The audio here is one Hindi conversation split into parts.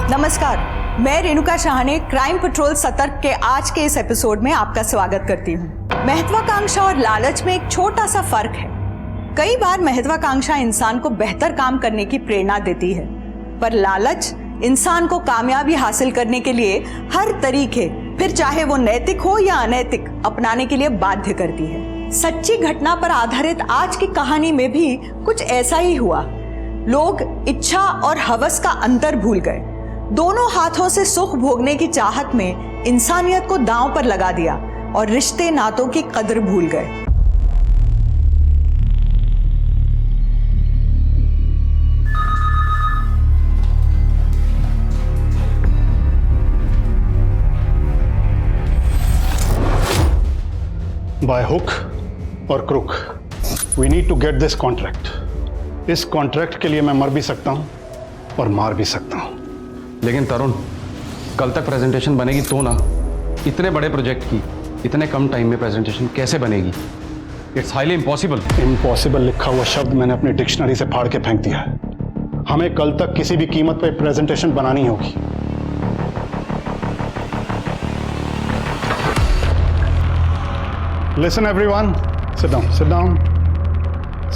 नमस्कार, मैं रेणुका शाहने क्राइम पेट्रोल सतर्क के आज के इस एपिसोड में आपका स्वागत करती हूँ। महत्वाकांक्षा और लालच में एक छोटा सा फर्क है। कई बार महत्वाकांक्षा इंसान को बेहतर काम करने की प्रेरणा देती है, पर लालच इंसान को कामयाबी हासिल करने के लिए हर तरीके, फिर चाहे वो नैतिक हो या अनैतिक, अपनाने के लिए बाध्य करती है। सच्ची घटना पर आधारित आज की कहानी में भी कुछ ऐसा ही हुआ। लोग इच्छा और हवस का अंतर भूल गए। दोनों हाथों से सुख भोगने की चाहत में इंसानियत को दांव पर लगा दिया और रिश्ते नातों की कदर भूल गए। By hook or crook, we need to get this contract. इस कॉन्ट्रैक्ट के लिए मैं मर भी सकता हूं और मार भी सकता हूं। लेकिन तरुण, कल तक प्रेजेंटेशन बनेगी तो ना। इतने बड़े प्रोजेक्ट की इतने कम टाइम में प्रेजेंटेशन कैसे बनेगी? It's highly impossible. इम्पॉसिबल लिखा हुआ शब्द मैंने अपनी डिक्शनरी से फाड़ के फेंक दिया है। हमें कल तक किसी भी कीमत पर प्रेजेंटेशन बनानी होगी। Listen everyone, sit down, sit down.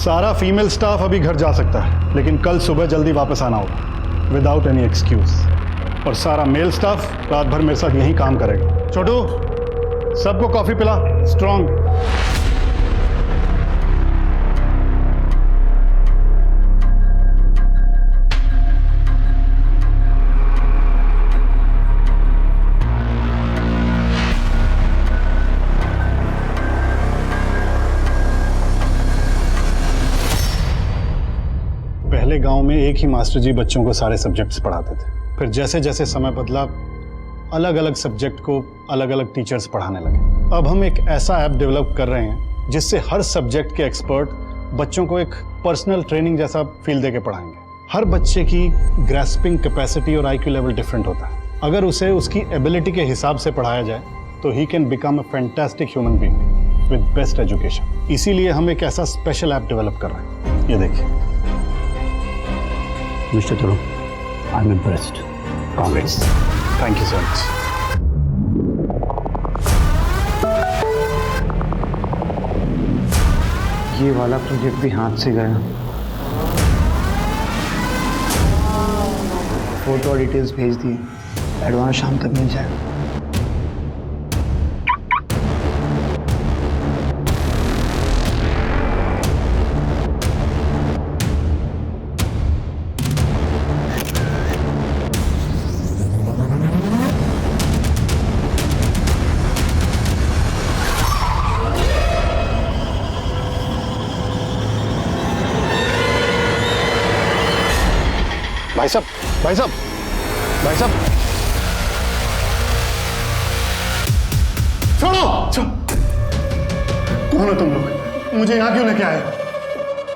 सारा फीमेल स्टाफ अभी घर जा सकता है, लेकिन कल सुबह जल्दी वापस आना होगा विदाउट एनी एक्सक्यूज। और सारा मेल स्टाफ रात भर मेरे साथ यहीं काम करेगा। छोटू, सबको कॉफी पिला, स्ट्रांग। पहले गांव में एक ही मास्टर जी बच्चों को सारे सब्जेक्ट्स पढ़ाते थे। फिर जैसे जैसे समय बदला, अलग अलग सब्जेक्ट को अलग अलग टीचर्स पढ़ाने लगे। अब हम एक ऐसा ऐप डेवलप कर रहे हैं जिससे हर सब्जेक्ट के एक्सपर्ट बच्चों को एक पर्सनल ट्रेनिंग जैसा फील देके पढ़ाएंगे। हर बच्चे की ग्रैस्पिंग कैपेसिटी और आईक्यू लेवल डिफरेंट होता है। अगर उसे उसकी एबिलिटी के हिसाब से पढ़ाया जाए तो he can become a fantastic human being with best education. इसीलिए हम एक ऐसा स्पेशल ऐप डेवलप कर रहे हैं। ये देखिए। Mr. Tharu, I'm impressed. Congrats. Thank you so much. ये वाला प्रोजेक्ट भी हाथ से गया। फोटो और डिटेल्स भेज दिए, एडवांस शाम तक मिल जाएगा। भाई साहब, भाई साहब, भाई साहब, छोड़ो। कौन हो तुम लोग? मुझे यहाँ क्यों लेके आए?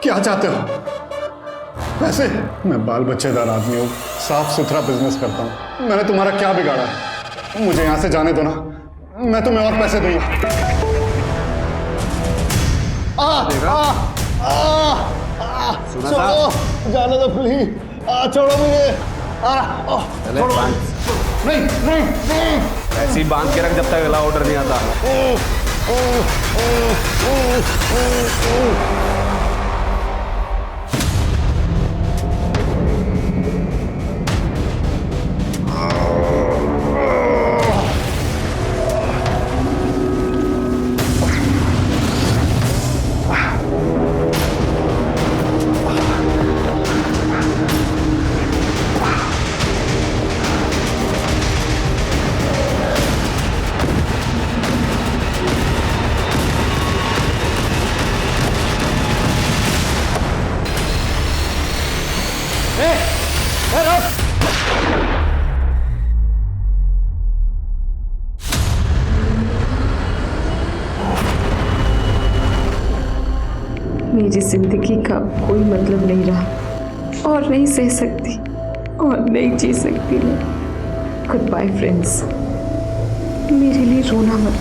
क्या चाहते हो? वैसे मैं बाल बच्चेदार आदमी हूँ, साफ सुथरा बिजनेस करता हूँ। मैंने तुम्हारा क्या बिगाड़ा है? मुझे यहाँ से जाने दो ना, मैं तुम्हें और पैसे दूंगा। छोड़ो, जाने दो प्लीज। छोड़ो मुझे। छोड़ो। नहीं नहीं नहीं, ऐसे ही बांध के रख जब तक अगला ऑर्डर नहीं आता। मेरी जिंदगी का कोई मतलब नहीं रहा और नहीं सह सकती और नहीं जी सकती मैं। गुड बाय फ्रेंड्स, मेरे लिए रोना मत।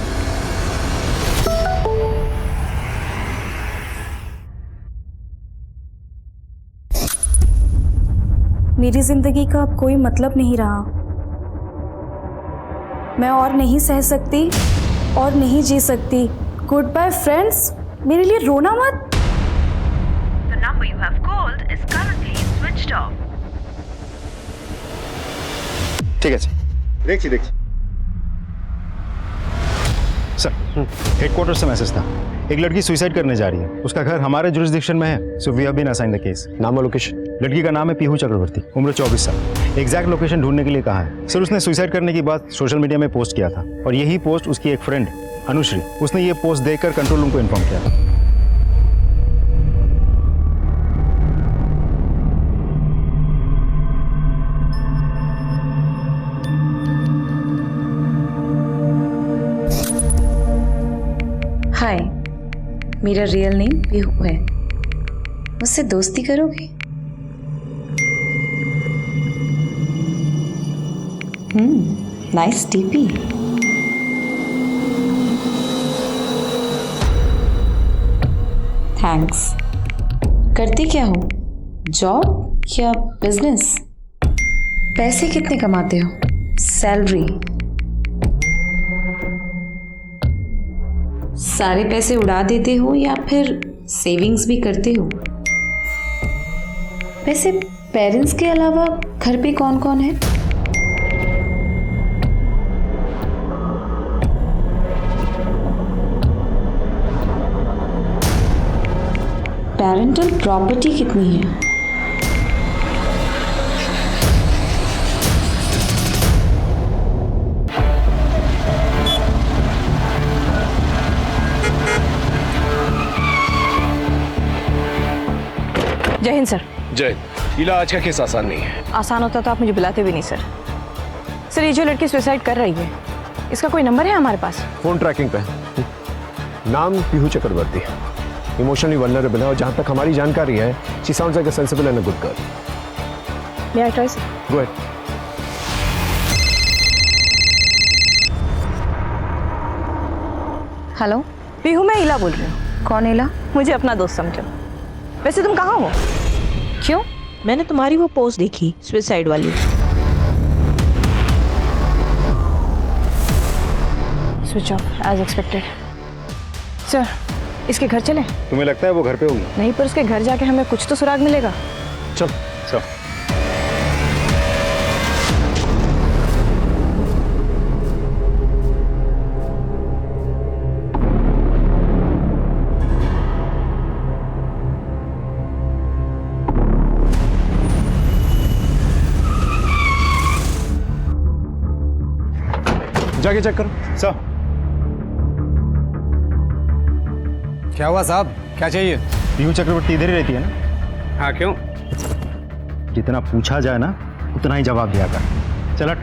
मेरी जिंदगी का अब कोई मतलब नहीं रहा। मैं और नहीं सह सकती और नहीं जी सकती। Goodbye friends. मेरे लिए रोना मत। The number you have called is currently switched off. ঠিক আছে, দেখছি सर हेडक्वार्टर से मैसेज था, एक लड़की सुसाइड करने जा रही है। उसका घर हमारे जुरिस्डिक्शन में है, so we have been assign the case. नाम और लोकेशन? लड़की का नाम है पीहू चक्रवर्ती, उम्र 24 साल। एग्जैक्ट लोकेशन ढूंढने के लिए कहा है। सर उसने सुसाइड करने की बात सोशल मीडिया में पोस्ट किया था और यही पोस्ट उसकी एक फ्रेंड अनुश्री, उसने ये पोस्ट देखकर कंट्रोल रूम को इन्फॉर्म किया था। हाय, मेरा रियल नेम पीहू है। मुझसे दोस्ती करोगे? Nice TP. थैंक्स। करती क्या हो? जॉब या बिजनेस? पैसे कितने कमाते हो? सैलरी? सारे पैसे उड़ा देते हो या फिर सेविंग्स भी करते हो? वैसे पेरेंट्स के अलावा घर पे कौन कौन है? पेरेंटल प्रॉपर्टी कितनी है? जय हिंद सर। जय। लीला, आज का केस आसान नहीं है। आसान होता तो आप मुझे बुलाते भी नहीं सर। सर ये जो लड़की सुसाइड कर रही है, इसका कोई नंबर है हमारे पास? फोन ट्रैकिंग पे नाम पीहू चक्रवर्ती, इमोशनली वल्नरेबल है और जहां तक हमारी जानकारी है she sounds like a sensible and a good girl. May I try sir? Go ahead. Hello Pihu, मैं इला बोल रही हूँ। कौन इला? मुझे अपना दोस्त समझो। वैसे तुम कहाँ हो? क्यों? मैंने तुम्हारी वो पोस्ट देखी सुसाइड वाली। Switch off as expected. Sir इसके घर चलें? तुम्हें लगता है वो घर पे होगी? नहीं, पर उसके घर जाके हमें कुछ तो सुराग मिलेगा। चल चल। जाके चेक करो। सर क्या हुआ साहब, क्या चाहिए? पीहू चक्रवर्ती इधर ही रहती है ना? हाँ क्यों? जितना पूछा जाए ना उतना ही जवाब दिया कर। चल हट।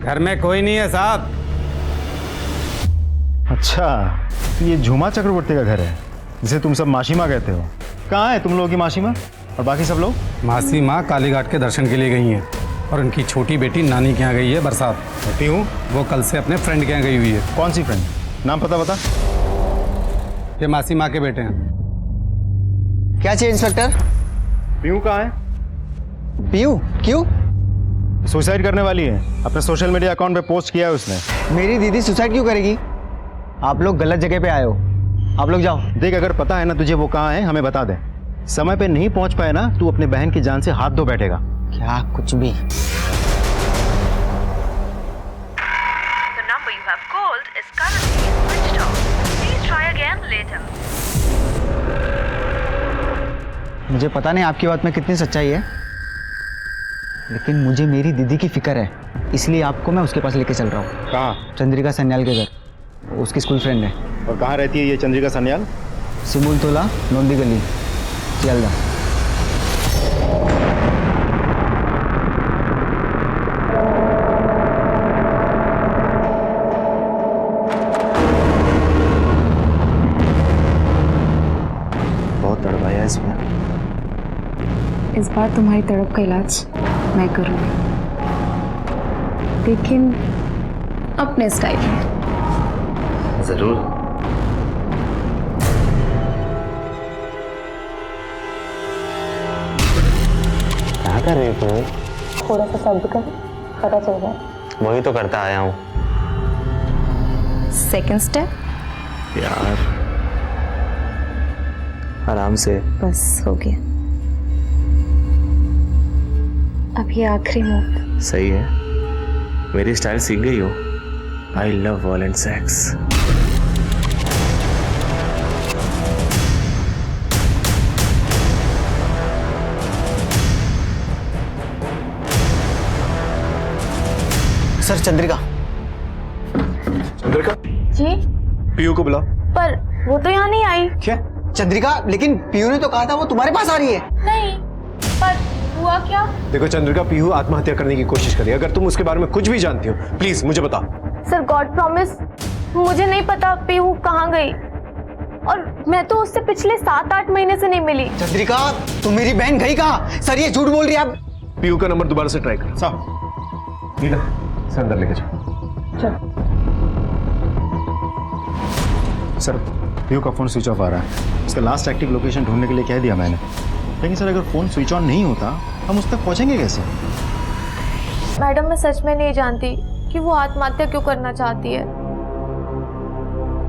घर में कोई नहीं है साहब। अच्छा, तो ये झूमा चक्रवर्ती का घर है जिसे तुम सब मासीमा कहते हो। कहाँ है तुम लोगों की मासीमा और बाकी सब लोग? मासी माँ कालीघाट के दर्शन के लिए गई हैं और उनकी छोटी बेटी नानी के यहाँ गई है बरसात। पीहू? वो कल से अपने फ्रेंड के यहाँ गई हुई है। कौन सी फ्रेंड? नाम पता बता। ये मासी माँ के बेटे हैं। क्या चाहिए इंस्पेक्टर? पीहू कहाँ है? पीयू क्यों? सुसाइड करने वाली है, अपने सोशल मीडिया अकाउंट पे पोस्ट किया है उसने। मेरी दीदी सुसाइड क्यों करेगी? आप लोग गलत जगह पे आए हो। आप लोग जाओ। देख, अगर पता है ना तुझे वो कहाँ है हमें बता दे। समय पे नहीं पहुंच पाए ना तू अपने बहन की जान से हाथ धो बैठेगा। क्या कुछ भी? The number you have called is currently switched off. Please try again later. मुझे पता नहीं आपकी बात में कितनी सच्चाई है, लेकिन मुझे मेरी दीदी की फिक्र है, इसलिए आपको मैं उसके पास लेके चल रहा हूँ। कहाँ? चंद्रिका सन्याल के घर। उसकी स्कूल फ्रेंड है। और कहाँ रहती है ये चंद्रिका सन्याल? सिमुल तोला नोंदी गली, सियालदा। बहुत तड़पाया इसमें। इस बार तुम्हारी तड़प का इलाज मैं करूँगी, लेकिन अपने स्टाइल में। जरूर। कर रही तू? थोड़ा सा सब्र कर, पता चल जाए। वही तो करता आया हूँ सेकंड स्टेप, यार। आराम से। बस हो गया। अब ये आखिरी मूव। सही है, मेरी स्टाइल सीख गई हो। I love violent sex. Sir Chandrika. Chandrika, ji Piyu को बुला। पर वो तो यहाँ नहीं आई। क्या चंद्रिका? लेकिन पीयू ने तो कहा था वो तुम्हारे पास आ रही है। नहीं, पर हुआ क्या? देखो चंद्रिका, पीयू आत्महत्या करने की कोशिश करी। अगर तुम उसके बारे में कुछ भी जानती हो प्लीज मुझे बताओ। सर गॉड प्रॉमिस, मुझे नहीं पता पीहू कहाँ गई, और मैं तो उससे पिछले 7-8 महीने से नहीं मिली। चंद्रिका, तुम मेरी बहन गई कहाँ? सर ये झूठ बोल रही है आप। पीयू का नंबर दोबारा से ट्राई कर। साहब नीला से अंदर लेके जाओ। सर पीयू का फ़ोन स्विच ऑफ आ रहा है। इसका लास्ट एक्टिव लोकेशन ढूंढने के लिए कह दिया मैंने, लेकिन सर अगर फ़ोन स्विच ऑन नहीं होता हम उस तक पहुंचेंगे कैसे? मैडम मैं सच में नहीं जानती कि वो आत्महत्या क्यों करना चाहती है,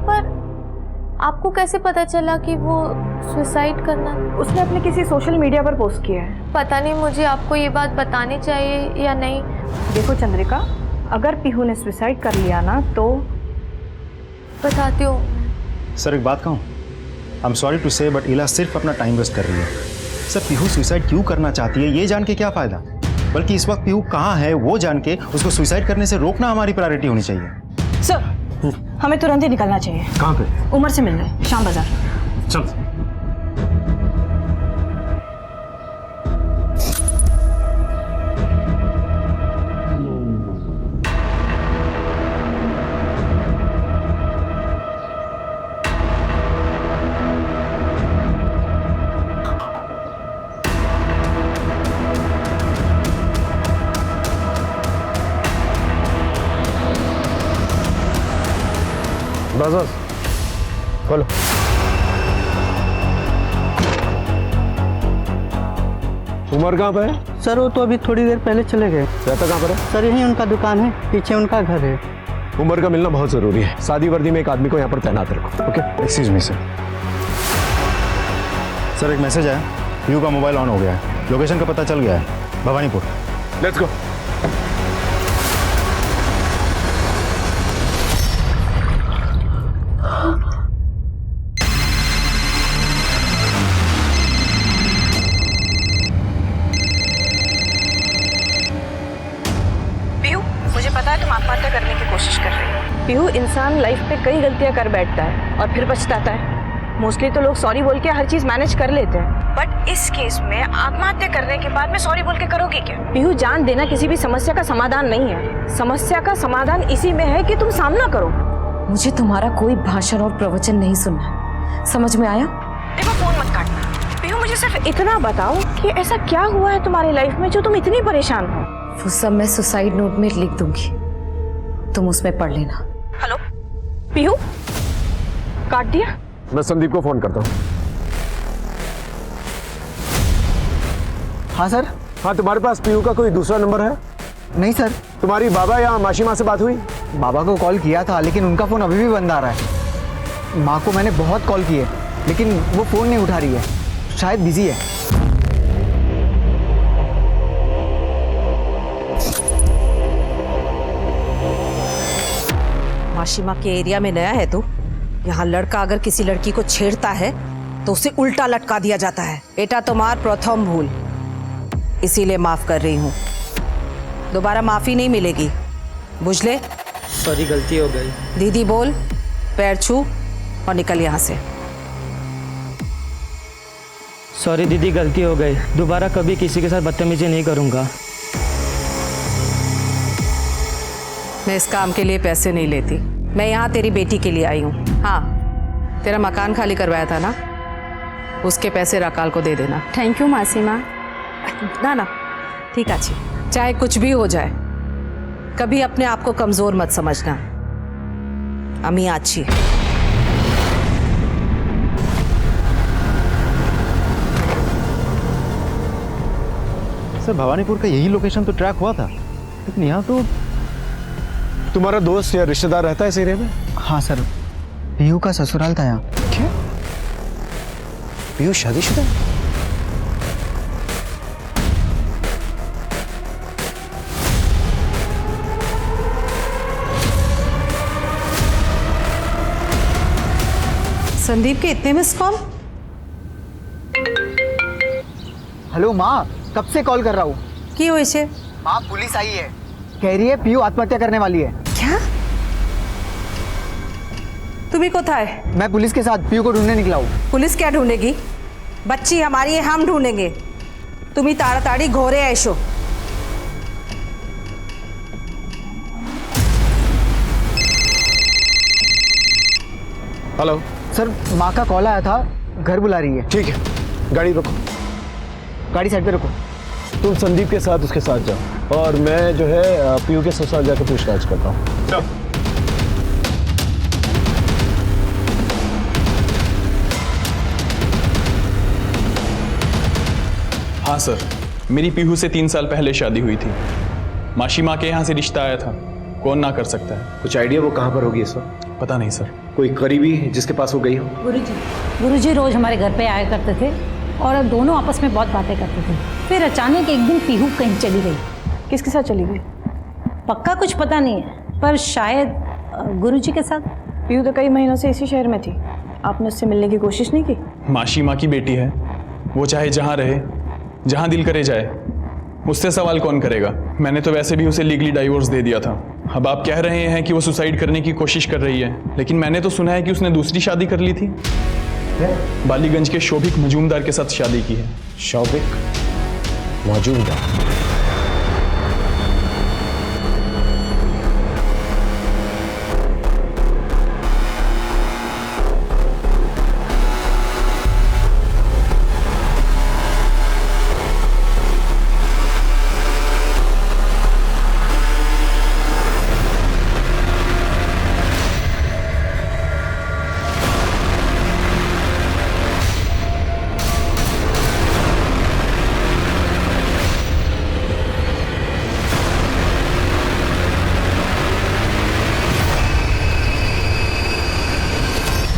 पर आपको कैसे पता चला कि वो सुसाइड करना? उसने अपने किसी सोशल मीडिया पर पोस्ट किया है। पता नहीं मुझे आपको ये बात बतानी चाहिए या नहीं। देखो चंद्रिका, अगर पीहू ने सुसाइड कर लिया ना तो बताती हूँ। सर एक बात कहूँ, आई एम सॉरी टू से बट इला सिर्फ अपना टाइम वेस्ट कर रही है। सर पीहू सुसाइड क्यों करना चाहती है ये जान के क्या फ़ायदा, बल्कि इस वक्त पीहू कहाँ है वो जान के उसको सुसाइड करने से रोकना हमारी प्रायोरिटी होनी चाहिए। सर हमें तुरंत ही निकलना चाहिए। कहाँ पे? उमर से मिलने शाम बाजार। चल। बस बस खोलो। उमर कहाँ पे है? सर वो तो अभी थोड़ी देर पहले चले गए। रहता कहाँ पर है? सर यहीं उनका दुकान है, पीछे उनका घर है। उमर का मिलना बहुत जरूरी है। शादी वर्दी में एक आदमी को यहाँ पर तैनात रखो। Okay excuse me sir. Sir एक मैसेज आया, पीयू का मोबाइल ऑन हो गया है, लोकेशन का पता चल गया है, भवानीपुर। Let's go. पीहू, मुझे पता है तुम आत्महत्या करने की कोशिश कर रही हो। पीहू, इंसान लाइफ में कई गलतियां कर बैठता है और फिर पछताता है। मोस्टली तो लोग सॉरी बोल के हर चीज मैनेज कर लेते हैं, बट इस केस में आत्महत्या करने के बाद में सॉरी बोल के करोगे क्या? पीहू, जान देना किसी भी समस्या का समाधान नहीं है। समस्या का समाधान इसी में है कि तुम सामना करो। मुझे तुम्हारा कोई भाषण और प्रवचन नहीं सुनना, समझ में आया? देखो फोन मत काटना। पीहू, मुझे सिर्फ इतना बताओ कि ऐसा क्या हुआ है तुम्हारी लाइफ में जो तुम इतनी परेशान हो? वो सब मैं सुसाइड नोट में लिख दूंगी, तुम उसमें पढ़ लेना। हेलो पीहू, काट दिया? मैं संदीप को फोन करता हूँ। हाँ सर। हाँ, तुम्हारे पास पीयू का कोई दूसरा नंबर है? नहीं सर। तुम्हारी बाबा या मासी माँ से बात हुई? बाबा को कॉल किया था लेकिन उनका फ़ोन अभी भी बंद आ रहा है। माँ को मैंने बहुत कॉल किए लेकिन वो फ़ोन नहीं उठा रही है, शायद बिजी है। माशिमा के एरिया में नया है तू? यहाँ लड़का अगर किसी लड़की को छेड़ता है तो उसे उल्टा लटका दिया जाता है। बेटा तुम्हार प्रथम भूल, इसीलिए माफ कर रही हूँ, दोबारा माफी नहीं मिलेगी, बुझले? सॉरी, गलती हो गई। दीदी बोल, पैर छू और निकल यहाँ से। सॉरी दीदी, गलती हो गई, दोबारा कभी किसी के साथ बदतमीजी नहीं करूँगा। मैं इस काम के लिए पैसे नहीं लेती, मैं यहाँ तेरी बेटी के लिए आई हूँ। हाँ, तेरा मकान खाली करवाया था ना, उसके पैसे राकाल को दे देना। थैंक यू मासी माँ। ना ना ठीक अच्छी, चाहे कुछ भी हो जाए कभी अपने आप को कमजोर मत समझना, अम्मी अच्छी है। सर भवानीपुर का यही लोकेशन तो ट्रैक हुआ था, लेकिन यहाँ तो तुम्हारा दोस्त या रिश्तेदार रहता है इस एरिया में? हाँ सर, पीहू का ससुराल था यहाँ। क्या? पीहू शादीशुदा है? संदीप के इतने मिस कॉल? हेलो माँ, कब से कॉल कर रहा हूँ। की हो इसे? माँ पुलिस आई है, कह रही है पीहू आत्महत्या करने वाली है। क्या? तुम्हें को था है? मैं पुलिस के साथ पीहू को ढूंढने निकला हूँ। पुलिस क्या ढूंढेगी? बच्ची हमारी है, हम ढूंढेंगे। तुम्ही ताड़ाताड़ी घोरे ऐशो। हेलो सर, माँ का कॉल आया था, घर बुला रही है। ठीक है, गाड़ी रोको। गाड़ी साइड पे रखो। तुम संदीप के साथ उसके साथ जाओ और मैं जो है पीयू के ससुराल जाकर पूछताछ करता हूँ। हाँ सर, मेरी पीहू से 3 साल पहले शादी हुई थी। माशी माँ के यहाँ से रिश्ता आया था, कौन ना कर सकता है। कुछ आइडिया वो कहाँ पर होगी इस वक्त? पता नहीं सर। कोई करीबी जिसके पास वो गई हो? गुरुजी रोज हमारे घर पे आया करते थे और दोनों आपस में बहुत बातें करते थे। फिर अचानक एक दिन पीहू कहीं चली गई। किसके साथ चली गई? पक्का कुछ पता नहीं है, पर शायद गुरुजी के साथ। पीहू तो कई महीनों से इसी शहर में थी, आपने उससे मिलने की कोशिश नहीं की? माशी माँ की बेटी है, वो चाहे जहाँ रहे, जहाँ दिल करे जाए, मुझसे सवाल कौन करेगा। मैंने तो वैसे भी उसे लीगली डाइवोर्स दे दिया था। अब आप कह रहे हैं कि वो सुसाइड करने की कोशिश कर रही है, लेकिन मैंने तो सुना है कि उसने दूसरी शादी कर ली थी। बालीगंज के शोभिक मजूमदार के साथ शादी की है। शोभिक मजूमदार?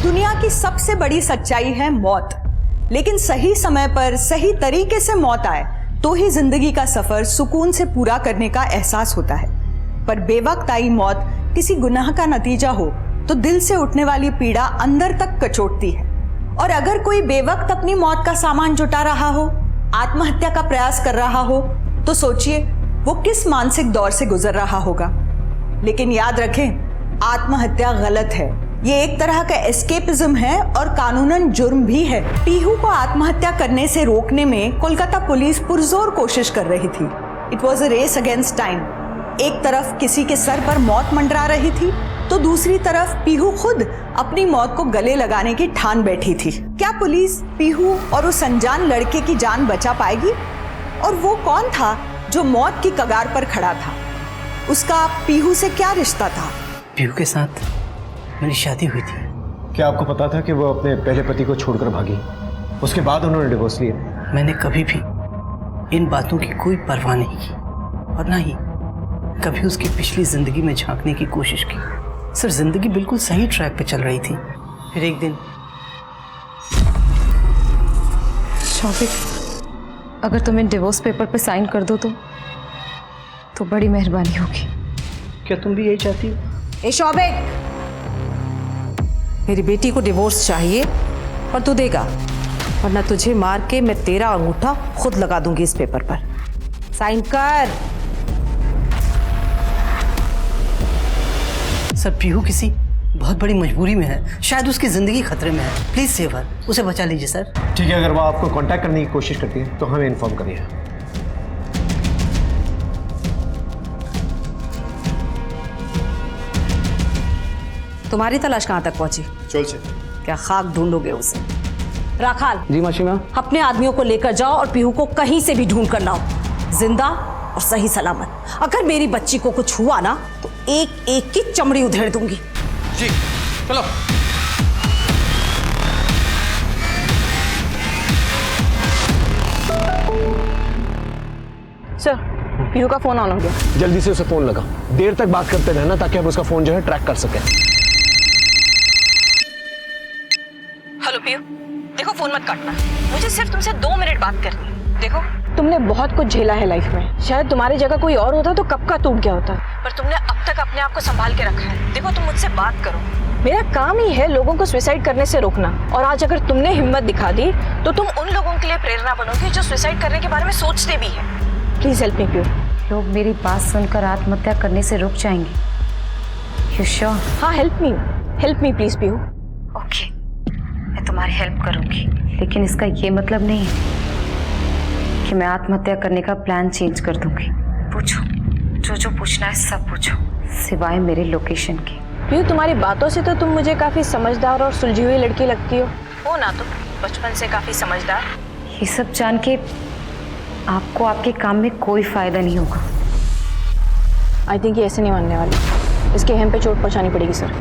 दुनिया की सबसे बड़ी सच्चाई है मौत, लेकिन सही समय पर सही तरीके से मौत आए तो ही जिंदगी का सफर सुकून से पूरा करने का एहसास होता है। पर बेवक्त आई मौत किसी गुनाह का नतीजा हो तो दिल से उठने वाली पीड़ा अंदर तक कचोटती है। और अगर कोई बेवक्त अपनी मौत का सामान जुटा रहा हो, आत्महत्या का प्रयास कर रहा हो, तो सोचिए वो किस मानसिक दौर से गुजर रहा होगा। लेकिन याद रखें, आत्महत्या गलत है, ये एक तरह का एस्केपिज्म है और कानूनन जुर्म भी है। पीहू को आत्महत्या करने से रोकने में कोलकाता पुलिस पुरजोर कोशिश कर रही थी। It was a race against time. एक तरफ किसी के सर पर मौत मंडरा रही थी, तो दूसरी तरफ पीहू खुद अपनी मौत को गले लगाने की ठान बैठी थी। क्या पुलिस पीहू और उस अनजान लड़के की जान बचा पाएगी? और वो कौन था जो मौत की कगार पर खड़ा था? उसका पीहू से क्या रिश्ता था? पीहू के साथ मेरी शादी हुई थी। क्या आपको पता था कि वो अपने पहले पति को छोड़कर भागी? उसके बाद उन्होंने डिवोर्स लिया? मैंने कभी भी इन बातों की कोई परवाह नहीं की और ना ही कभी उसकी पिछली जिंदगी में झांकने की कोशिश की। सर, जिंदगी बिल्कुल सही ट्रैक पे चल रही थी। फिर एक दिन शौविक, अगर तुम इन डिवोर्स पेपर पे साइन कर दो तो बड़ी मेहरबानी होगी। क्या तुम भी यही चाहती हो? ए शौविक, मेरी बेटी को डिवोर्स चाहिए और तू देगा, वरना तुझे मार के मैं तेरा अंगूठा खुद लगा दूंगी इस पेपर पर। साइन कर। सर, पीहू किसी बहुत बड़ी मजबूरी में है, शायद उसकी जिंदगी खतरे में है। प्लीज सेव हर, उसे बचा लीजिए सर। ठीक है, अगर वो आपको कांटेक्ट करने की कोशिश करती है तो हमें इन्फॉर्म करिए। तुम्हारी तलाश कहाँ तक पहुंची? चलছে। क्या खाक ढूंढोगे उसे? राखाल, जी मासी माँ। अपने आदमियों को लेकर जाओ और पीहू को कहीं से भी ढूंढ कर लाओ, जिंदा और सही सलामत। अगर मेरी बच्ची को कुछ हुआ ना तो एक एक की चमड़ी उधेड़ दूंगी। जी चलो। सर, पीहू का फोन ऑन हो गया। जल्दी से उसे फोन लगा, देर तक बात करते रहना ताकि हम उसका फोन जो है ट्रैक कर सकें। हेलो पीहू, देखो फोन मत काटना, मुझे सिर्फ तुमसे 2 मिनट बात करनी है। देखो, तुमने बहुत कुछ झेला है लाइफ में, शायद तुम्हारी जगह कोई और होता तो कब का टूट गया होता, पर तुमने अब तक अपने आप को संभाल के रखा है। देखो, तुम मुझसे बात करो, मेरा काम ही है लोगों को सुसाइड करने से रोकना, और आज अगर तुमने हिम्मत दिखा दी तो तुम उन लोगों के लिए प्रेरणा बनोगे जो सुसाइड करने के बारे में सोचते भी हैं। Please help me Pihu. लोग मेरी बात सुनकर आत्महत्या करने से रुक जाएंगे। You sure? हाँ, help me please Pihu. Okay, मैं तुम्हारी हेल्प करूंगी, लेकिन इसका ये मतलब नहीं है कि मैं आत्महत्या करने का प्लान चेंज कर दूंगी। पूछो, जो पूछना है सब पूछो, सिवाय मेरे लोकेशन के। पीहू, तुम्हारी बातों से तो तुम मुझे काफी समझदार और सुलझी हुई लड़की लगती हो ना? तुम बचपन से काफी समझदार। ये सब जान के आपको आपके काम में कोई फायदा नहीं होगा। आई थिंक ये ऐसे नहीं मानने वाली, इसके हम पे चोट पहुंचानी पड़ेगी सर।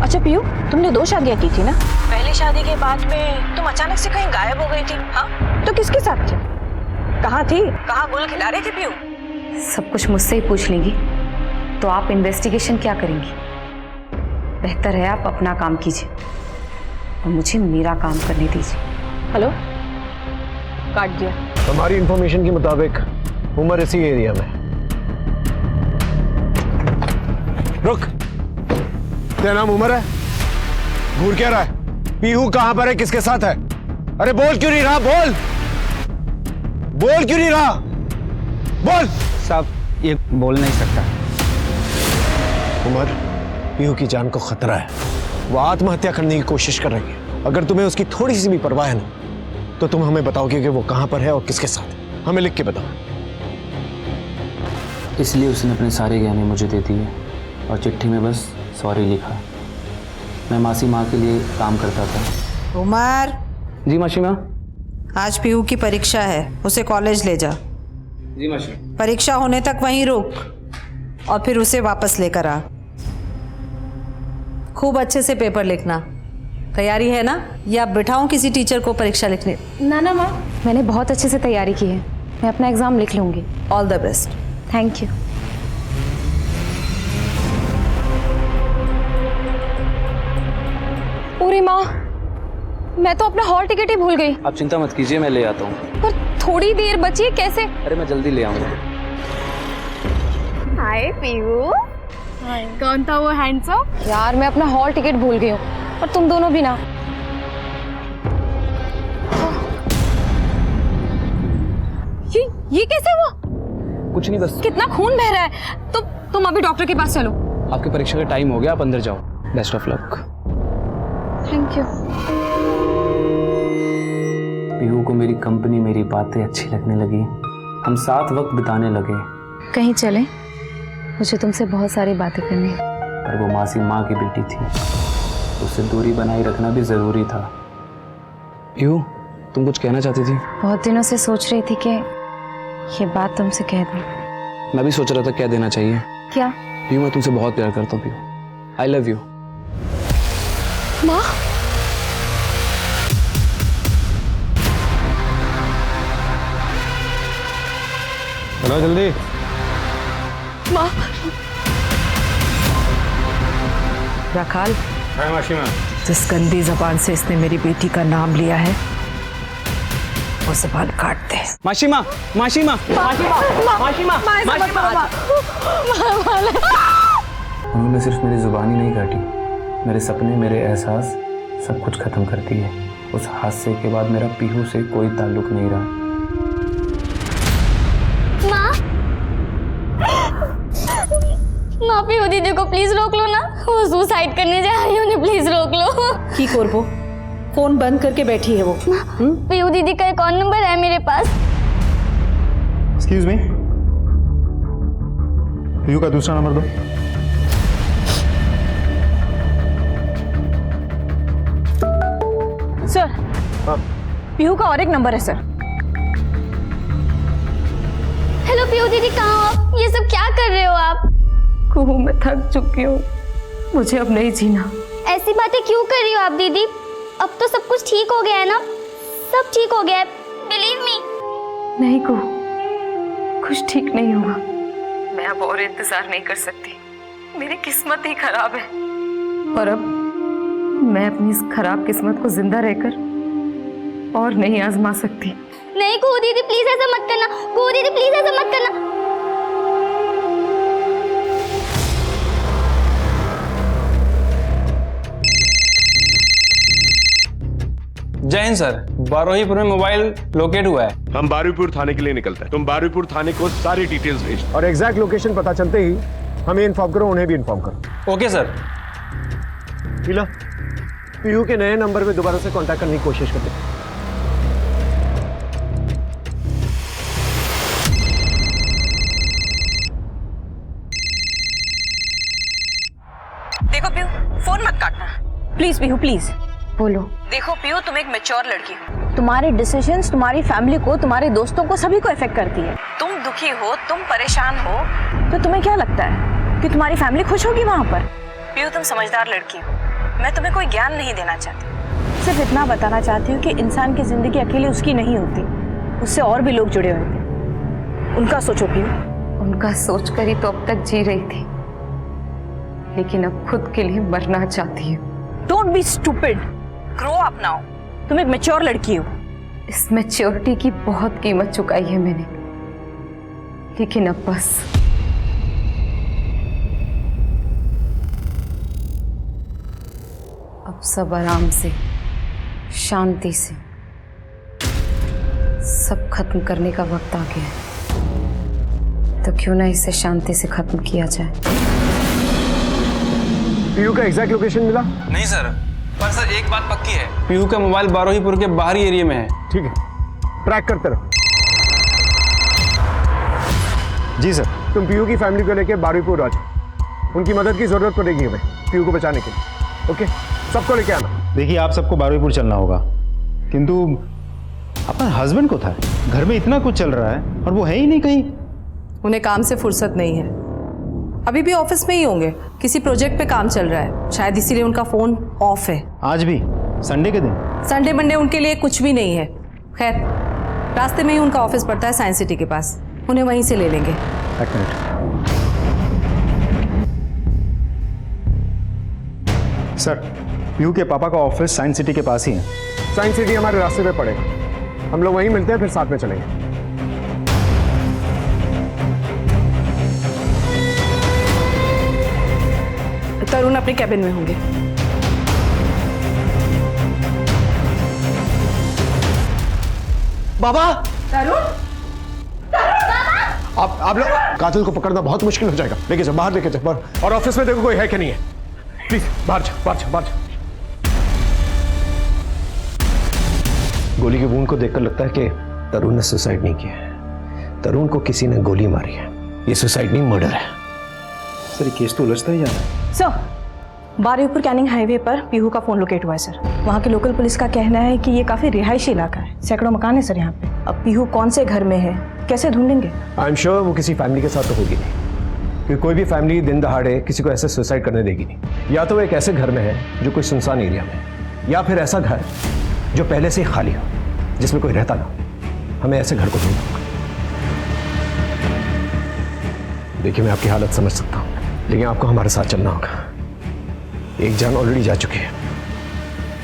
अच्छा पीहू, तुमने 2 शादियां की थी ना? पहली शादी के बाद में तुम अचानक से कहीं गायब हो गई थी। हाँ, तो किसके साथ थी? कहाँ थी? कहाँ गुल खिला रही थी पीहू? सब कुछ मुझसे ही पूछ लेंगी तो आप इन्वेस्टिगेशन क्या करेंगी? बेहतर है आप अपना काम कीजिए और मुझे मेरा काम करने दीजिए। हेलो, काट दिया। हमारी इंफॉर्मेशन के मुताबिक उमर इसी एरिया में। रुक, तेरा नाम उमर है? घूर क्या रहा है? पीहू कहां पर है, किसके साथ है? अरे बोल क्यों नहीं रहा? बोल क्यों नहीं रहा? बोल। साहब, ये बोल नहीं सकता। उमर, पीहू की जान को खतरा है, वो आत्महत्या करने की कोशिश कर रही है। अगर तुम्हें उसकी थोड़ी सी भी परवाह है ना, तो तुम हमें बताओगे कि वो कहां पर है और किसके साथ है। हमें लिख के बताओ। इसलिए उसने अपने सारे गहने मुझे दे दिए और चिट्ठी में बस सॉरी लिखा। मैं मासी माँ के लिए काम करता था। उमर। जी मासी माँ। आज पीहू की परीक्षा है, उसे कॉलेज ले जा। जी मासी। परीक्षा होने तक वहीं रुक और फिर उसे वापस लेकर आ। खूब अच्छे से पेपर लिखना। तैयारी है ना, या बिठाऊं किसी टीचर को परीक्षा लिखने? ना माँ, मैंने बहुत अच्छे से तैयारी की है, मैं अपना एग्जाम लिख लूंगी। All the best. Thank you. पूरी माँ, मैं तो अपना हॉल टिकट ही भूल गई। आप चिंता मत कीजिए, मैं ले आता हूँ। पर थोड़ी देर बची है, कैसे? अरे मैं जल्दी ले आऊंगा। हाय पीहू। कौन था वो हैंडसम? यार मैं अपना हॉल टिकट भूल गई हूँ, और तुम दोनों भी ना। ये कैसे हुआ? कुछ नहीं, बस। कितना खून बह रहा है। तो तुम अभी डॉक्टर के पास चलो। आपकी परीक्षा का टाइम हो गया, आप अंदर जाओ। Best of luck. Thank you. Pihu को मेरी कंपनी, मेरी बातें अच्छी लगने लगी। हम साथ वक्त बिताने लगे। कहीं चलें? मुझे तुमसे बहुत सारी बातें करनी है। पर वो मासी माँ की बेटी थी, उससे दूरी बनाए रखना भी जरूरी था। पीहू, तुम कुछ कहना चाहती थी? बहुत दिनों से सोच रही थी कि ये बात तुमसे कह दूं। मैं भी सोच रहा था क्या देना चाहिए। क्या? पीहू, मैं तुमसे बहुत प्यार करता हूँ पीहू। I love you. माँ, चलो जल्दी। माँ। राखाल, मासी माँ। जिस गंदी जबान से इसने मेरी बेटी का नाम लिया है, वो जबान काट दे। मासी माँ, मासी माँ, मासी माँ, मासी माँ, मासी माँ। उन्होंने सिर्फ मेरी जुबानी नहीं काटी, मेरे सपने, मेरे एहसास सब कुछ खत्म कर दिए। उस हादसे के बाद मेरा पीहू से कोई ताल्लुक नहीं रहा। माँ, पीहू दीदी को प्लीज रोक लो ना, वो सुसाइड करने जा रही है, उन्हें प्लीज रोक लो। की करबो? फोन बंद करके बैठी है वो। पीहू दीदी का एक और नंबर है मेरे पास। एक्सक्यूज मी, पीहू का दूसरा नंबर दो। सर, पीहू का और एक नंबर है सर। हेलो पीहू दीदी, कहाँ हो आप? ये सब क्या कर रहे हो आप? कुहू, मैं थक चुकी हूँ, मुझे अब नहीं जीना। ऐसी बातें क्यों कर रही हो आप दीदी? अब तो सब कुछ ठीक हो गया है ना? सब ठीक हो गया है, बिलीव मी। नहीं को, कुछ ठीक नहीं होगा। मैं अब और इंतजार नहीं कर सकती। मेरी किस्मत ही खराब है और अब मैं अपनी इस खराब किस्मत को जिंदा रहकर और नहीं आजमा सकती। नहीं कुहू दीदी प्लीज ऐसा मत करना, कुहू दीदी प्लीज ऐसा मत करना। जय हिंद सर, बारोहीपुर में मोबाइल लोकेट हुआ है। हम बारुईपुर थाने के लिए निकलते हैं। तुम बारुईपुर थाने को सारी डिटेल्स भेज और एग्जैक्ट लोकेशन पता चलते ही हमें इन्फॉर्म करो, उन्हें भी इन्फॉर्म करो। Okay sir. पीला, पीयू के नए नंबर पे दोबारा से कांटेक्ट करने की कोशिश करते हैं। देखो पीहू, फोन मत काटना प्लीज। पीहू प्लीज बोलो। देखो पीहू, तुम एक मैच्योर लड़की हो। तुम्हारे डिसीजंस तुम्हारी फैमिली को, तुम्हारे दोस्तों को, सभी को इफेक्ट करती है। तुम दुखी हो, तुम परेशान हो, तो तुम्हें क्या लगता है कि तुम्हारी फैमिली खुश होगी वहां पर? पीहू, तुम समझदार लड़की हो। मैं तुम्हें कोई ज्ञान नहीं देना चाहती, सिर्फ इतना बताना चाहती हूँ कि इंसान की जिंदगी अकेली उसकी नहीं होती, उससे और भी लोग जुड़े होते हैं। उनका सोचो पीहू। उनका सोचकर ही तो अब तक जी रही थी, लेकिन अब खुद के लिए मरना चाहती हूँ। Don't be stupid, grow up now. तुम एक मैच्योर लड़की हो। इस मैच्योरिटी की बहुत कीमत चुकाई है मैंने, लेकिन अब बस। अब सब आराम से, शांति से सब खत्म करने का वक्त आ गया है, तो क्यों ना इसे शांति से खत्म किया जाए। पीयू का एग्जैक्ट लोकेशन मिला? नहीं सर, पर सर एक बात पक्की है, पीहू का मोबाइल बारोहीपुर के बाहरी एरिया में है। ठीक है, ट्रैक करते रहो। जी सर, तुम पीयू की फैमिली को लेकर बारुईपुर आ जाओ। उनकी मदद की जरूरत पड़ेगी हमें पीयू को बचाने के लिए। ओके, सबको लेके आना। देखिए, आप सबको बारुईपुर चलना होगा, किंतु अपना हस्बैंड को था, घर में इतना कुछ चल रहा है और वो है ही नहीं कहीं। उन्हें काम से फुर्सत नहीं है, अभी भी ऑफिस में ही होंगे, किसी प्रोजेक्ट पे काम चल रहा है, शायद इसीलिए उनका फोन ऑफ है। आज भी संडे के दिन? संडे मंडे उनके लिए कुछ भी नहीं है। खैर, रास्ते में ही उनका ऑफिस पड़ता है साइंस सिटी के पास, उन्हें वहीं से ले लेंगे। एक मिनट सर, पीयू के पापा का ऑफिस साइंस सिटी के पास ही है। साइंस सिटी हमारे रास्ते पे पड़ेगा, हम लोग वहीं मिलते हैं, फिर साथ में चलेंगे। तरुण अपने कैबिन में होंगे। बाबा! तरुण! आप लोग कातिल को पकड़ना बहुत मुश्किल हो जाएगा। लेके जाओ, बाहर लेके जाओ, और ऑफिस में देखो कोई है कि नहीं है। प्लीज बाहर जाओ, बाहर जाओ, बाहर जाओ। गोली के वूंड को देखकर लगता है कि तरुण ने सुसाइड नहीं किया है, तरुण को किसी ने गोली मारी है। ये सुसाइड नहीं, मर्डर है। सर, ये केस तो उलझता ही जा रहा है। सर, बारुईपुर कैनिंग हाईवे पर पीहू का फोन लोकेट हुआ है सर। वहाँ के लोकल पुलिस का कहना है कि ये काफी रिहायशी इलाका है, सैकड़ों मकान है सर यहाँ पे। अब पीहू कौन से घर में है, कैसे ढूंढेंगे? आई एम श्योर वो किसी फैमिली के साथ तो होगी नहीं, क्योंकि कोई भी फैमिली दिन दहाड़े किसी को ऐसे सुसाइड करने देगी नहीं। या तो वो एक ऐसे घर में है जो कोई सुनसान एरिया में, या फिर ऐसा घर जो पहले से ही खाली हो, जिसमें कोई रहता ना हो। हमें ऐसे घर को ढूंढना होगा। देखिए, मैं आपकी हालत समझ सकता हूँ, लेकिन आपको हमारे साथ चलना होगा। एक जान ऑलरेडी जा चुकी है,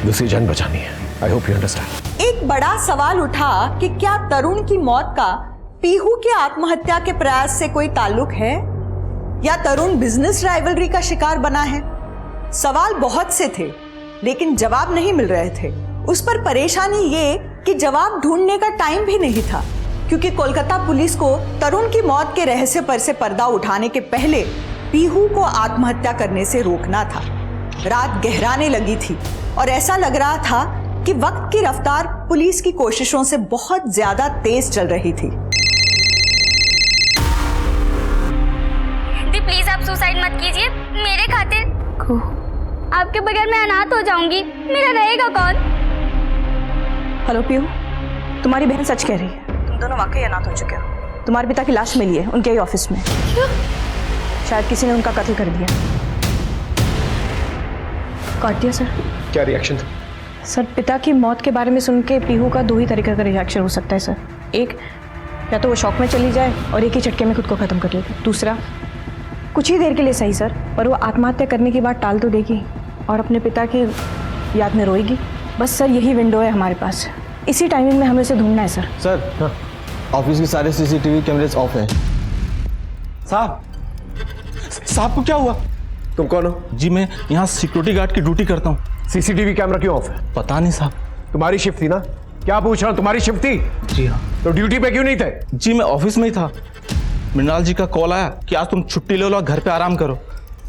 दूसरी जान बचानी है। I hope you understand. एक बड़ा सवाल उठा कि क्या तरुण की मौत का पीहू के आत्महत्या के प्रयास से कोई ताल्लुक है, या तरुण बिजनेस राइवलरी का शिकार बना है। सवाल बहुत से थे, लेकिन जवाब नहीं मिल रहे थे। उस पर परेशानी ये कि जवाब ढूंढने का टाइम भी नहीं था, क्योंकि कोलकाता पुलिस को तरुण की मौत के रहस्य पर से पर्दा उठाने के पहले पीहू को आत्महत्या करने से रोकना था। रात गहराने लगी थी और ऐसा लग रहा था कि वक्त की रफ्तार पुलिस की कोशिशों से बहुत ज्यादा तेज चल रही थी। दी प्लीज आप सुसाइड मत कीजिए मेरे खातिर। को आपके बगैर मैं अनाथ हो जाऊंगी, मेरा रहेगा कौन? हेलो पीहू, तुम्हारी बहन सच कह रही है, तुम दोनों वाकई अनाथ हो चुके हो। तुम्हारे पिता की लाश मिली है उनके ही ऑफिस में। क्यों? शायद किसी ने उनका कत्ल कर दिया। काट दिया सर। क्या रिएक्शन था? सर पिता की मौत के बारे में सुन के पीहू का दो ही तरीके का रिएक्शन हो सकता है सर। एक, या तो वो शॉक में चली जाए और एक ही झटके में खुद को ख़त्म कर लेगी। दूसरा, कुछ ही देर के लिए सही सर, पर वो आत्महत्या करने की बात टाल तो देगी और अपने पिता की याद में रोएगी। बस सर यही विंडो है हमारे पास, इसी टाइमिंग में हमें उसे ढूंढना है सर। सर ऑफिस के सारे सीसीटीवी कैमरेज ऑफ हैं। साहब को क्या हुआ? तुम कौन हो? जी मैं यहाँ सिक्योरिटी गार्ड की ड्यूटी करता हूँ। सीसीटीवी कैमरा क्यों ऑफ है? पता नहीं साहब। तुम्हारी शिफ्ट थी ना? क्या पूछ रहा हूँ, तुम्हारी शिफ्ट थी? जी हाँ। तो ड्यूटी पे क्यों नहीं थे? जी मैं ऑफिस में ही था। मृणाल जी का कॉल आया कि आज तुम छुट्टी ले लो और घर पे आराम करो।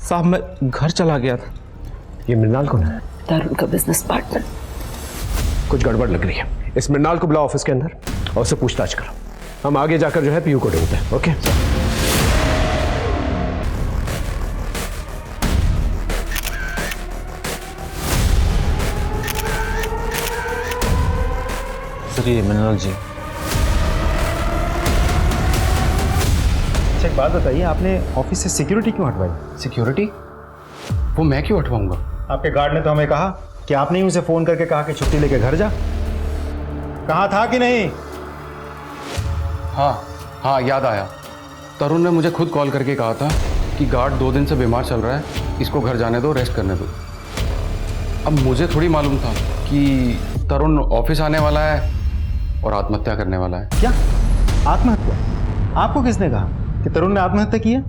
साहब मैं घर चला गया था। ये मृणाल कौन है? तरुण का बिजनेस पार्टनर। कुछ गड़बड़ लग रही है। इस मृणाल को बुलाओ ऑफिस के अंदर और उससे पूछताछ करो। हम आगे जाकर जो है पीयू को ढूंढते हैं। ओके सर ये मृणाल जी। एक बात बताइए, आपने ऑफिस से सिक्योरिटी क्यों हटवाई? सिक्योरिटी? वो मैं क्यों हटवाऊंगा? आपके गार्ड ने तो हमें कहा कि आपने ही उसे फोन करके कहा कि छुट्टी लेके घर जा। कहा था कि नहीं? हाँ याद आया। तरुण ने मुझे खुद कॉल करके कहा था कि गार्ड 2 दिन से बीमार चल रहा है, इसको घर जाने दो, रेस्ट करने दो। अब मुझे थोड़ी मालूम था कि तरुण ऑफिस आने वाला है और आत्महत्या करने वाला है। क्या आत्महत्या? आपको किसने कहा कि तरुण ने आत्महत्या की है?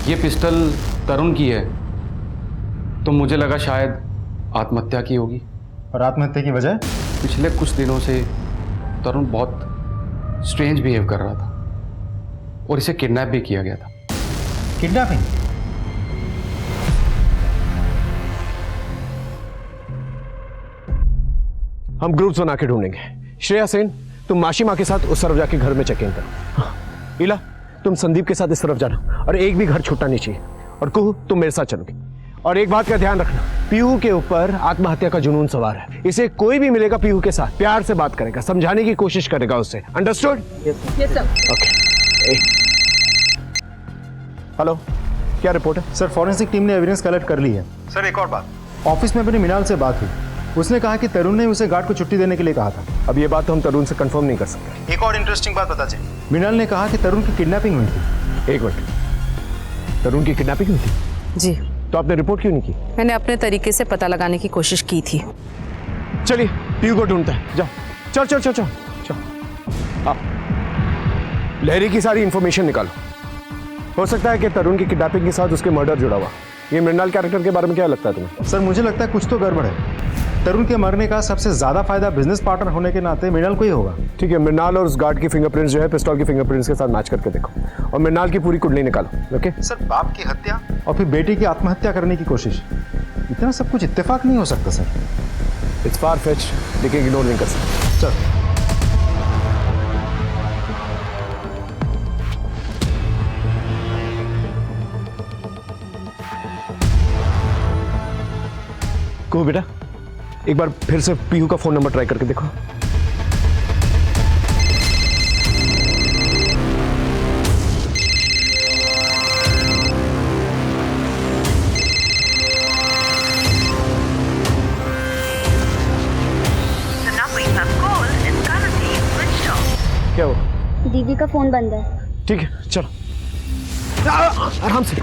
ये पिस्टल तरुण की है, तो मुझे लगा शायद आत्महत्या की होगी। और आत्महत्या की वजह? पिछले कुछ दिनों से तरुण बहुत स्ट्रेंज बिहेव कर रहा था और इसे किडनैप भी किया गया था। किडनैपिंग? हम ग्रुप्स बना के ढूंढेंगे। श्रेया सेन, तुम माशी माँ के साथ उस तरफ जाके घर में चेक इन करो। इला, तुम संदीप के साथ इस तरफ जाना और एक भी घर छूटना नहीं चाहिए। और कुहू, तुम मेरे साथ चलोगे। और एक बात का ध्यान रखना, पीहू के ऊपर आत्महत्या का जुनून सवार है। इसे कोई भी मिलेगा पीहू के साथ प्यार से बात करेगा, समझाने की कोशिश करेगा उससे। Understood? Yes sir. Okay. Hello, क्या रिपोर्ट है? सर फॉरेंसिक टीम ने एविडेंस कलेक्ट कर ली है। सर एक और बात, ऑफिस में अपनी मृणाल से बात हुई। उसने कहा कि तरुण ने उसे गार्ड को छुट्टी देने के लिए कहा था। अब ये बात तो हम तरुण से कंफर्म नहीं कर सकते। एक और इंटरेस्टिंग बात बता चाहिए, मृणाल ने कहा कि तरुण की किडनैपिंग हुई थी। एक मिनट, तरुण की किडनैपिंग हुई थी? जी। तो आपने रिपोर्ट क्यों नहीं की? मैंने अपने तरीके से पता लगाने की कोशिश की थी। चलिए पीयू को ढूंढते हैं। जाओ, चल चल चल चल चल। लहरी की सारी इंफॉर्मेशन निकालो। हो सकता है कि तरुण की किडनैपिंग के साथ उसके मर्डर जुड़ा हुआ। ये मृणाल कैरेक्टर के बारे में क्या लगता है तुम्हें? सर मुझे लगता है कुछ तो गड़बड़ है। तरुण के मरने का सबसे ज्यादा फायदा बिजनेस पार्टनर होने के नाते मृणाल को ही होगा। ठीक है, मृणाल और उस गार्ड की फिंगरप्रिंट्स जो है पिस्तौल की फिंगरप्रिंट्स के साथ मैच करके देखो और मृणाल की पूरी कुंडली निकालो। ओके सर, बाप की हत्या और फिर बेटी की आत्महत्या करने की कोशिश, इतना सब कुछ इत्तेफाक नहीं हो सकता सर। इट्स फार फेच, लेकिन इग्नोर नहीं कर सकते। चल को बेटा, एक बार फिर से पीहू का फोन नंबर ट्राई करके देखो। The number you have called is currently switched off. क्या हुआ? दीदी का फोन बंद है। ठीक है, चलो आराम से।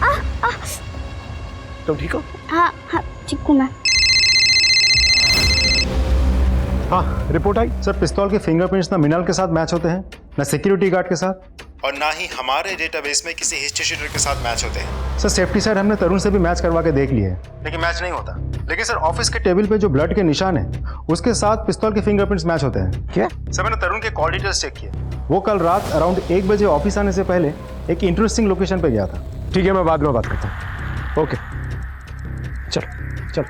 तुम ठीक हो? हाँ हाँ ठीक हूँ मैं। हाँ, रिपोर्ट आई। सर पिस्तौल के फिंगरप्रिंट्स ना मृणाल के साथ मैच होते हैं, ना सिक्योरिटी गार्ड के साथ, और ना ही हमारे डेटाबेस में किसी हिस्ट्री शीटर के साथ मैच होते हैं। सर सेफ्टी साइड हमने तरुण से भी मैच करवा के देख लिए है, लेकिन मैच नहीं होता। लेकिन सर ऑफिस के टेबल पे जो ब्लड के निशान है उसके साथ पिस्तौल के फिंगरप्रिंट्स मैच होते हैं। क्या? सर मैंने तरुण के कॉल डिटेल्स चेक किए। वो कल रात अराउंड 1 बजे ऑफिस आने से पहले एक इंटरेस्टिंग लोकेशन पे गया था। ठीक है, मैं बाद में बात करता हूँ। ओके चल चल।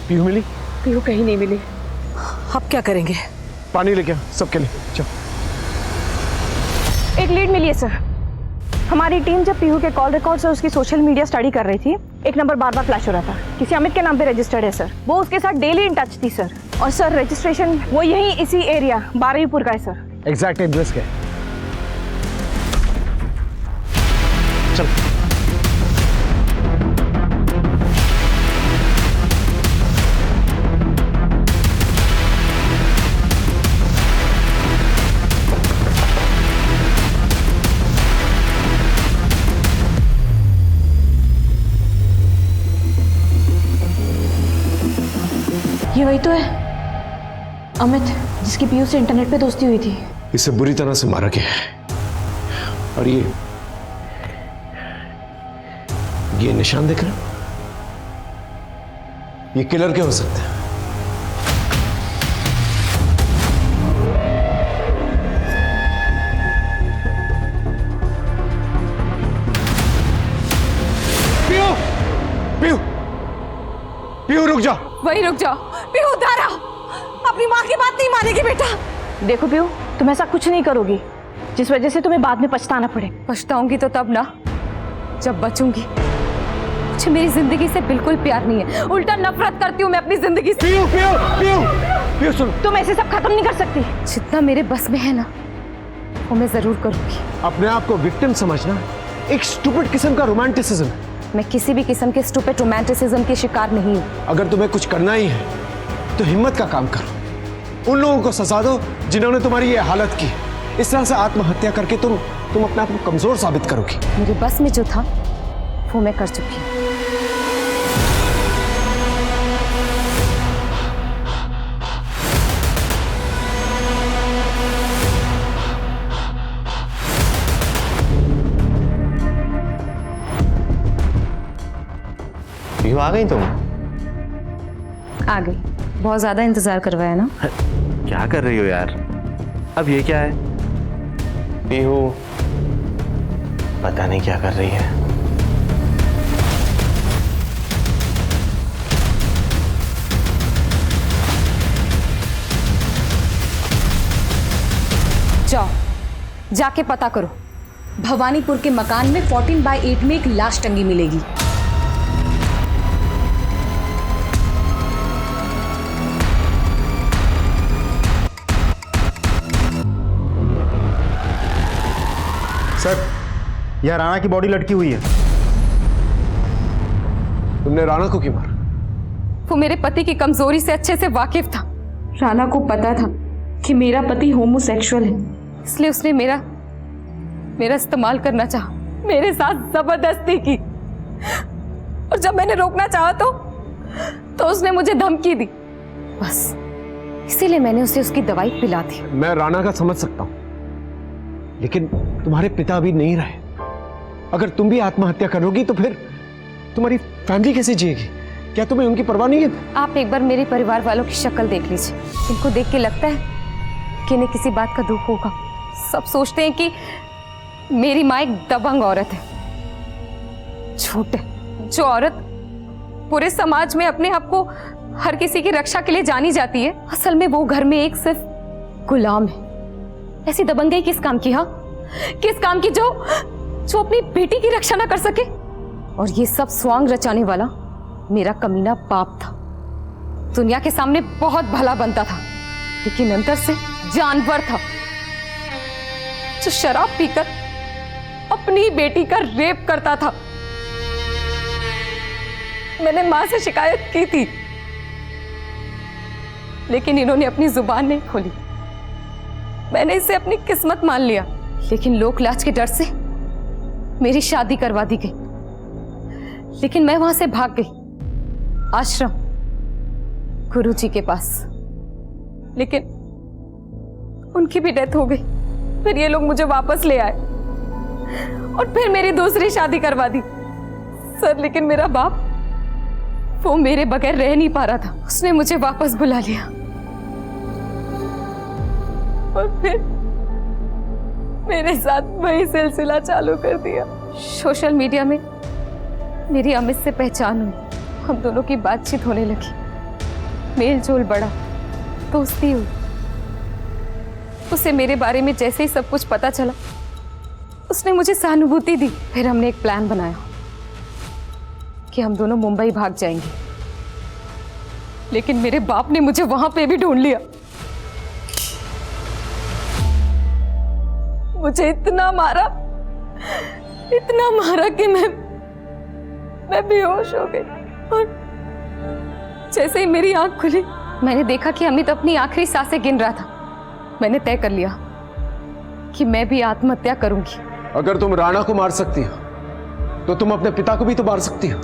पीहू मिली? पीहू कहीं नहीं मिली। अब क्या करेंगे? पानी लेके आ सबके लिए। चल। एक लीड मिली है सर। हमारी टीम जब पीहू के कॉल रिकॉर्ड्स और उसकी सोशल मीडिया स्टडी कर रही थी, एक नंबर बार बार फ्लैश हो रहा था। किसी अमित के नाम पे रजिस्टर्ड है सर। वो उसके साथ डेली इन टच थी सर। और सर रजिस्ट्रेशन वो यही इसी एरिया 12वीपुर का है सर। एग्जैक्ट एड्रेस क्या है? चल। वही तो है अमित, जिसकी पीयू से इंटरनेट पे दोस्ती हुई थी। इसे बुरी तरह से मारा गया है और ये निशान देख रहे हो? ये किलर के हो सकते हैं। पीयू, पीयू, पीयू रुक जाओ। वही रुक जाओ। पीयू उधर आओ, अपनी माँ की बात नहीं मानेगी बेटा। देखो पीयू, तुम ऐसा कुछ नहीं करोगी जिस वजह से तुम्हें बाद में पछताना पड़े। पछताऊंगी तो तब ना जब बचूंगी। मुझे मेरी जिंदगी से बिल्कुल प्यार नहीं है, उल्टा नफरत करती हूँ मैं अपनी जिंदगी से। पीयू, पीयू, पीयू, पीयू सुन। तुम ऐसे सब खत्म नहीं कर सकती। जितना मेरे बस में है ना वो मैं जरूर करूंगी। अपने आप को विक्टिम समझना एक स्टूपिड किस्म का रोमांटिसिज्म है। मैं किसी भी किस्म के स्टूपिड रोमांटिसिज्म के शिकार नहीं हूँ। अगर तुम्हें कुछ करना ही है तो हिम्मत का काम करो। उन लोगों को सजा दो जिन्होंने तुम्हारी ये हालत की। इस तरह से आत्महत्या करके तुम अपने आप को कमजोर साबित करोगी। मेरे बस में जो था वो मैं कर चुकी हूँ। पीहू आ गई तुम? आ गई। बहुत ज्यादा इंतजार करवाया ना। क्या कर रही हो यार? अब ये क्या है? पीहू पता नहीं क्या कर रही है। जाओ जाके पता करो। भवानीपुर के मकान में 14/8 में एक लाश टंगी मिलेगी। सर, यह राणा की बॉडी लटकी हुई है। तुमने राणा को क्यों मारा? वो मेरे पति की कमजोरी से अच्छे से वाकिफ था। राणा को पता था कि मेरा पति होमोसेक्सुअल है, इसलिए उसने मेरा इस्तेमाल करना चाहा, मेरे साथ जबरदस्ती की। और जब मैंने रोकना चाहा तो उसने मुझे धमकी दी। बस इसीलिए मैंने उसे उसकी दवाई पिला दी। मैं राणा का समझ सकता हूं, लेकिन तुम्हारे पिता अभी नहीं रहे। अगर तुम भी आत्महत्या करोगी तो फिर तुम्हारी फैमिली कैसे जिएगी? क्या तुम्हें उनकी परवाह नहीं है? आप एक बार मेरे परिवार वालों की शक्ल देख लीजिए। इनको देख के लगता है कि इन्हें किसी बात का दुख होगा। सब सोचते हैं कि मेरी माँ एक दबंग औरत है। झूठ है। जो औरत पूरे समाज में अपने आप को हर किसी की रक्षा के लिए जानी जाती है, असल में वो घर में एक सिर्फ गुलाम है। ऐसी दबंगई किस काम की? हाँ, किस काम की जो अपनी बेटी की रक्षा ना कर सके? और ये सब स्वांग रचाने वाला मेरा कमीना बाप था। दुनिया के सामने बहुत भला बनता था, लेकिन अंदर से जानवर था, जो शराब पीकर अपनी बेटी का रेप करता था। मैंने मां से शिकायत की थी, लेकिन इन्होंने अपनी जुबान नहीं खोली। मैंने इसे अपनी किस्मत मान लिया, लेकिन लोक लाज के डर से मेरी शादी करवा दी गई। लेकिन मैं वहां से भाग गई आश्रम, गुरुजी के पास, लेकिन उनकी भी डेथ हो गई। फिर ये लोग मुझे वापस ले आए और फिर मेरी दूसरी शादी करवा दी। सर, लेकिन मेरा बाप वो मेरे बगैर रह नहीं पा रहा था। उसने मुझे वापस बुला लिया और फिर मेरे साथ वही सिलसिला चालू कर दिया। सोशल मीडिया में मेरी अमित से पहचान हुई, हम दोनों की बातचीत होने लगी, मेल जोल बढ़ा, दोस्ती हुई। उसे मेरे बारे में जैसे ही सब कुछ पता चला, उसने मुझे सहानुभूति दी। फिर हमने एक प्लान बनाया कि हम दोनों मुंबई भाग जाएंगे, लेकिन मेरे बाप ने मुझे वहां पे भी ढूंढ लिया। मुझे इतना मारा कि मैं बेहोश हो गई। और जैसे ही मेरी आंख खुली, मैंने देखा कि अमित अपनी आखिरी सांसें गिन रहा था। मैंने तय कर लिया कि मैं भी आत्महत्या करूंगी। अगर तुम राणा को मार सकती हो तो तुम अपने पिता को भी तो मार सकती हो।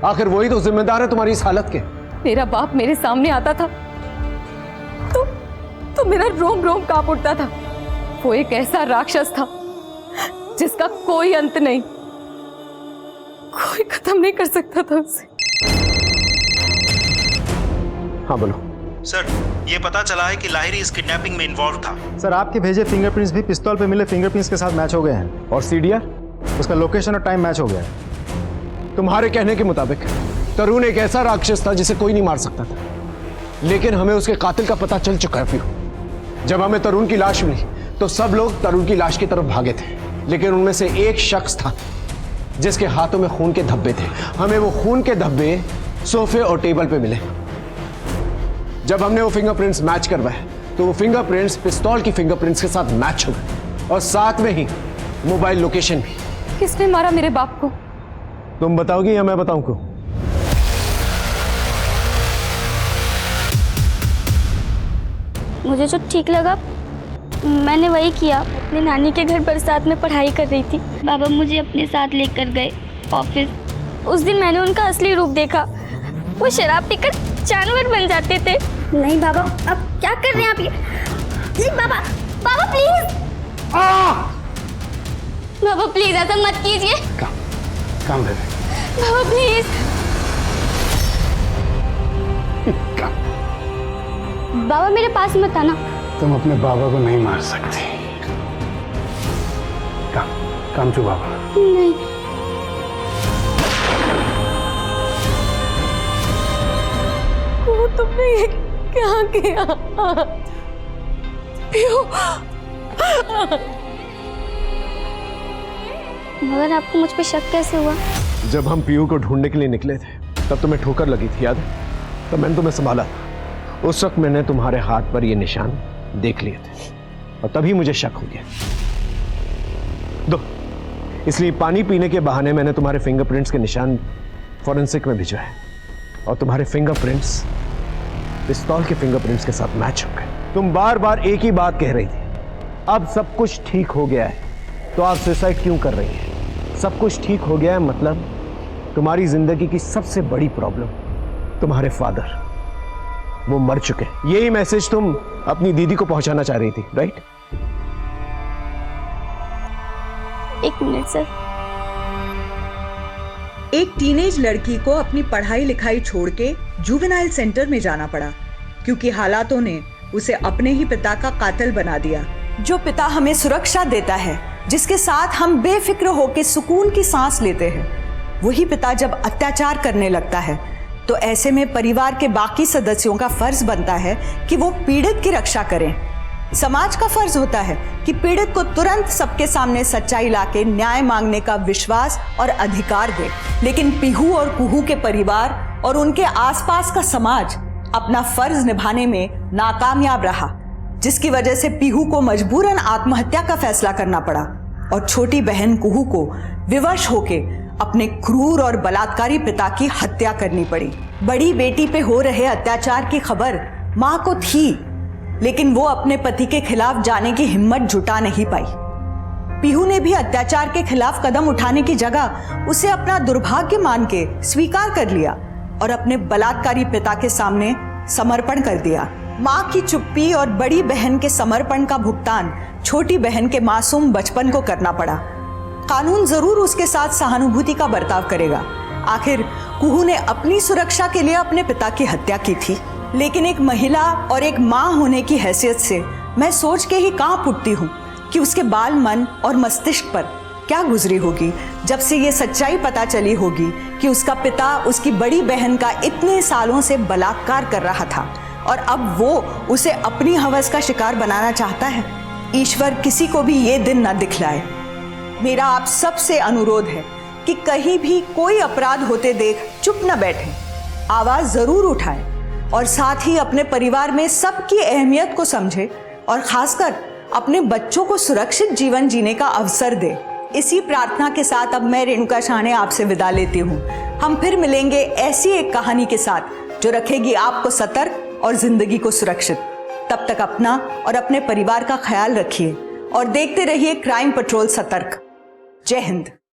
आखिर वही तो जिम्मेदार है तुम्हारी इस हालत के। मेरा बाप मेरे सामने आता था मेरा रोम रोम कांप उठता था। वो एक ऐसा राक्षस था जिसका कोई अंत नहीं, कोई खत्म नहीं कर सकता था उसे। हाँ बोलो। सर, ये पता चला है कि लाहिरी इस किडनैपिंग में इन्वॉल्व था। सर, आपके भेजे फिंगरप्रिंट्स भी पिस्तौल पे मिले फिंगरप्रिंट्स के साथ मैच हो गए हैं। और सीडीआर? उसका लोकेशन और टाइम मैच हो गया है। तुम्हारे कहने के मुताबिक तरुण एक ऐसा राक्षस था जिसे कोई नहीं मार सकता था, लेकिन हमें उसके कातिल का पता चल चुका है पीहू। जब हमें तरुण की लाश मिली तो सब लोग तरुण की लाश की तरफ भागे थे, लेकिन उनमें से एक शख्स था जिसके हाथों में खून के धब्बे थे। हमें वो खून के धब्बे सोफे और टेबल पे मिले। जब हमने वो फिंगरप्रिंट्स मैच करवाए तो वो फिंगरप्रिंट्स पिस्तौल की फिंगरप्रिंट्स के साथ मैच हो गए, और साथ में ही मोबाइल लोकेशन भी। किसने मारा मेरे बाप को? तुम बताओगी या मैं बताऊं को? मुझे जो ठीक लगा मैंने वही किया। अपनी नानी के घर बरसात में पढ़ाई कर रही थी। बाबा मुझे अपने साथ लेकर गए ऑफिस। उस दिन मैंने उनका असली रूप देखा। वो शराब पीकर जानवर बन जाते थे। नहीं बाबा, अब क्या कर रहे हैं आप ये? नहीं बाबा, बाबा प्लीज, बाबा प्लीज ऐसा मत कीजिए। काम है बाबा प्लीज। बाबा मेरे पास मत आना। तुम अपने बाबा को नहीं मार सकती। काम चु बाबा। नहीं। वो तुमने ये क्या किया? मगर आपको मुझ पे शक कैसे हुआ? जब हम पीयू को ढूंढने के लिए निकले थे तब तुम्हें ठोकर लगी थी, याद है? तब मैंने तुम्हें संभाला था। उस वक्त मैंने तुम्हारे हाथ पर ये निशान देख लिए थे और तभी मुझे शक हो गया। दो, इसलिए पानी पीने के बहाने मैंने तुम्हारे फिंगरप्रिंट्स के निशान फॉरेंसिक में भिजवाए और तुम्हारे फिंगरप्रिंट्स पिस्तौल के फिंगरप्रिंट्स के साथ मैच हो गए। तुम बार बार एक ही बात कह रही थी, अब सब कुछ ठीक हो गया है तो आप सुसाइड क्यों कर रही हैं? सब कुछ ठीक हो गया है मतलब तुम्हारी जिंदगी की सबसे बड़ी प्रॉब्लम, तुम्हारे फादर, वो मर चुके हैं। यही मैसेज तुम अपनी दीदी को पहुंचाना चाह रही थी, राइट? एक मिनट सर। एक टीनेज लड़की को अपनी पढ़ाई लिखाई छोड़ के जुवेनाइल सेंटर में जाना पड़ा क्योंकि हालातों ने उसे अपने ही पिता का कातिल बना दिया। जो पिता हमें सुरक्षा देता है, जिसके साथ हम बेफिक्र होकर सुकून की सांस लेते हैं, वही पिता जब अत्याचार करने लगता है तो ऐसे में परिवार के बाकी सदस्यों का फर्ज बनता है कि वो पीड़ित की रक्षा करें। समाज का फर्ज होता है कि पीड़ित को तुरंत सबके सामने सच्चाई लाके न्याय मांगने का विश्वास और अधिकार दे। लेकिन पीहू और कुहू के परिवार और उनके आसपास का समाज अपना फर्ज निभाने में नाकामयाब रहा, जिसकी वजह से पीहू को मजबूरन आत्महत्या का फैसला करना पड़ा और छोटी बहन कुहू को विवश होके अपने क्रूर और बलात्कारी पिता की हत्या करनी पड़ी। बड़ी बेटी पे हो रहे अत्याचार की खबर मां को थी, लेकिन वो अपने पति के खिलाफ जाने की हिम्मत जुटा नहीं पाई। पीहू ने भी अत्याचार के खिलाफ कदम उठाने की जगह उसे अपना दुर्भाग्य मान के स्वीकार कर लिया और अपने बलात्कारी पिता के सामने समर्पण कर दिया। मां की चुप्पी और बड़ी बहन के समर्पण का भुगतान छोटी बहन के मासूम बचपन को करना पड़ा। कानून जरूर उसके साथ सहानुभूति का बर्ताव करेगा। आखिर कुहू ने अपनी सुरक्षा के लिए अपने पिता की हत्या की थी, लेकिन एक महिला और एक मां होने की हैसियत से मैं सोच के ही कांप उठती हूँ कि उसके बाल मन और मस्तिष्क पर क्या गुजरी होगी जब से ये सच्चाई पता चली होगी कि उसका पिता उसकी बड़ी बहन का इतने सालों से बलात्कार कर रहा था और अब वो उसे अपनी हवस का शिकार बनाना चाहता है। ईश्वर किसी को भी ये दिन न दिखलाए। मेरा आप सबसे अनुरोध है कि कहीं भी कोई अपराध होते देख चुप न बैठें, आवाज जरूर उठाएं और साथ ही अपने परिवार में सबकी अहमियत को समझें और खासकर अपने बच्चों को सुरक्षित जीवन जीने का अवसर दें। इसी प्रार्थना के साथ अब मैं रेणुका शाहने आपसे विदा लेती हूँ। हम फिर मिलेंगे ऐसी एक कहानी के साथ जो रखेगी आपको सतर्क और जिंदगी को सुरक्षित। तब तक अपना और अपने परिवार का ख्याल रखिए और देखते रहिए क्राइम पेट्रोल सतर्क। जय हिंद।